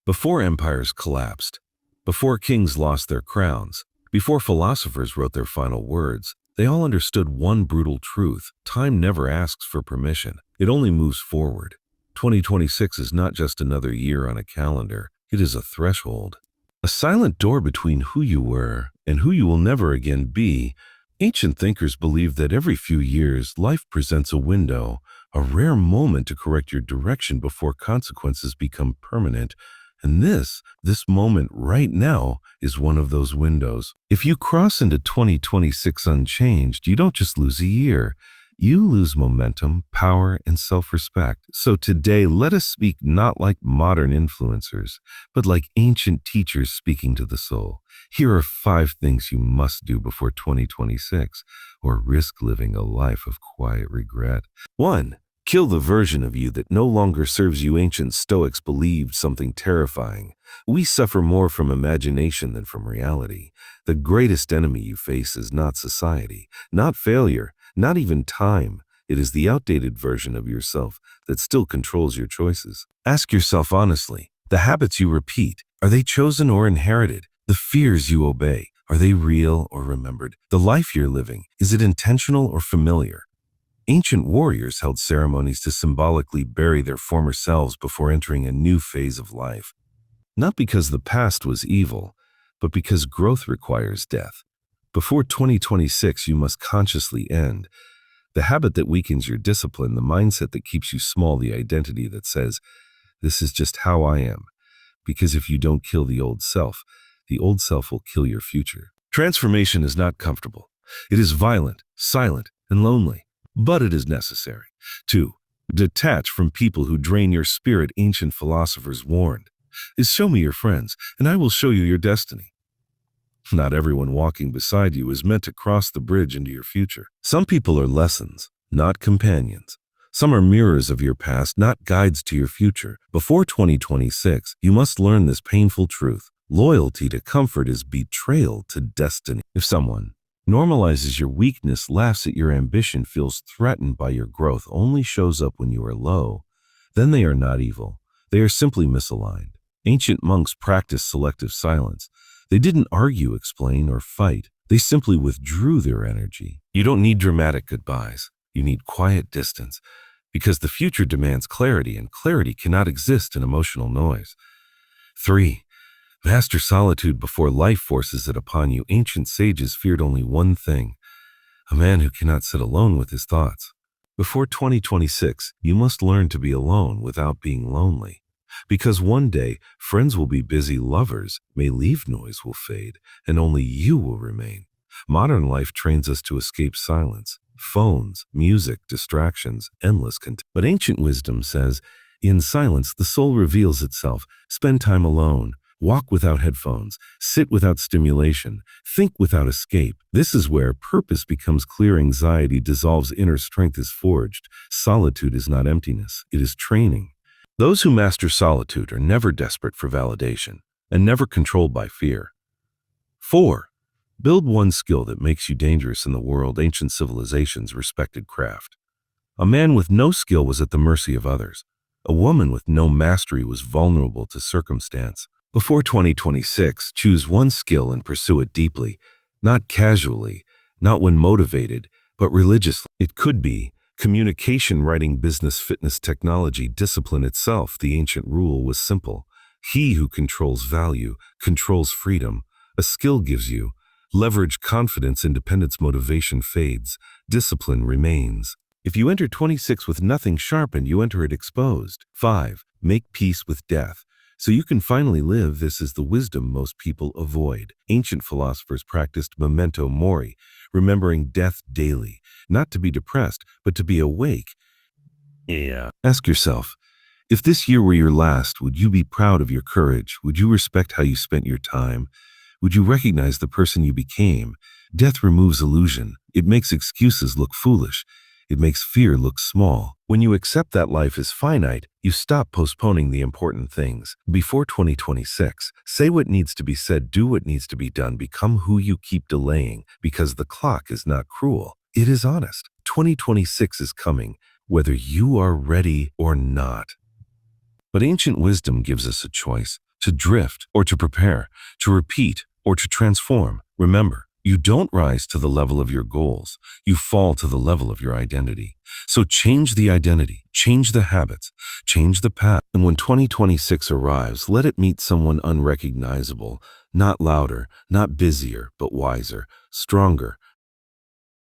Before empires collapsed, before kings lost their crowns, before philosophers wrote their final words, they all understood one brutal truth: time never asks for permission. It only moves forward. 2026 is not just another year on a calendar. It is a threshold, a silent door between who you were and who you will never again be. Ancient thinkers believed that every few years, life presents a window, a rare moment to correct your direction before consequences become permanent. And this moment right now is one of those windows. If you cross into 2026 unchanged, you don't just lose a year. You lose momentum, power, and self-respect. So today, let us speak not like modern influencers, but like ancient teachers speaking to the soul. Here are 5 things you must do before 2026, or risk living a life of quiet regret. 1. Kill the version of you that no longer serves you. Ancient Stoics believed something terrifying. We suffer more from imagination than from reality. The greatest enemy you face is not society, not failure, not even time. It is the outdated version of yourself that still controls your choices. Ask yourself honestly, the habits you repeat, are they chosen or inherited? The fears you obey, are they real or remembered? The life you're living, is it intentional or familiar? Ancient warriors held ceremonies to symbolically bury their former selves before entering a new phase of life. Not because the past was evil, but because growth requires death. Before 2026, you must consciously end the habit that weakens your discipline, the mindset that keeps you small, the identity that says, this is just how I am. Because if you don't kill the old self will kill your future. Transformation is not comfortable. It is violent, silent, and lonely, but it is necessary. 2. Detach from people who drain your spirit. Ancient philosophers warned, show me your friends, and I will show you your destiny. Not everyone walking beside you is meant to cross the bridge into your future. Some people are lessons, not companions. Some are mirrors of your past, not guides to your future. Before 2026, you must learn this painful truth. Loyalty to comfort is betrayal to destiny. If someone normalizes your weakness, laughs at your ambition, feels threatened by your growth, only shows up when you are low, then they are not evil. They are simply misaligned. Ancient monks practiced selective silence. They didn't argue, explain, or fight. They simply withdrew their energy. You don't need dramatic goodbyes. You need quiet distance, because the future demands clarity, and clarity cannot exist in emotional noise. 3. Master solitude before life forces it upon you. Ancient sages feared only one thing: a man who cannot sit alone with his thoughts. Before 2026, you must learn to be alone without being lonely. Because one day, friends will be busy, lovers may leave, noise will fade, and only you will remain. Modern life trains us to escape silence. Phones, music, distractions, endless content. But ancient wisdom says, in silence, the soul reveals itself. Spend time alone. Walk without headphones. Sit without stimulation. Think without escape. This is where purpose becomes clear, anxiety dissolves, inner strength is forged. Solitude is not emptiness. It is training. Those who master solitude are never desperate for validation and never controlled by fear. 4. Build one skill that makes you dangerous in the world. Ancient civilizations respected craft. A man with no skill was at the mercy of others. A woman with no mastery was vulnerable to circumstance. Before 2026, choose one skill and pursue it deeply, not casually, not when motivated, but religiously. It could be communication, writing, business, fitness, technology, discipline itself. The ancient rule was simple. He who controls value controls freedom. A skill gives you leverage, confidence, independence. Motivation fades. Discipline remains. If you enter 26 with nothing sharpened, you enter it exposed. 5. Make peace with death, so you can finally live. This is the wisdom most people avoid. Ancient philosophers practiced memento mori, remembering death daily, not to be depressed, but to be awake. Ask yourself, if this year were your last, would you be proud of your courage? Would you respect how you spent your time? Would you recognize the person you became? Death removes illusion. It makes excuses look foolish. It makes fear look small. When you accept that life is finite, you stop postponing the important things. Before 2026, say what needs to be said, do what needs to be done, become who you keep delaying, because the clock is not cruel. It is honest. 2026 is coming, whether you are ready or not. But ancient wisdom gives us a choice. to drift or to prepare, to repeat or to transform. Remember, you don't rise to the level of your goals. You fall to the level of your identity. So change the identity, change the habits, change the path. And when 2026 arrives, let it meet someone unrecognizable, not louder, not busier, but wiser, stronger,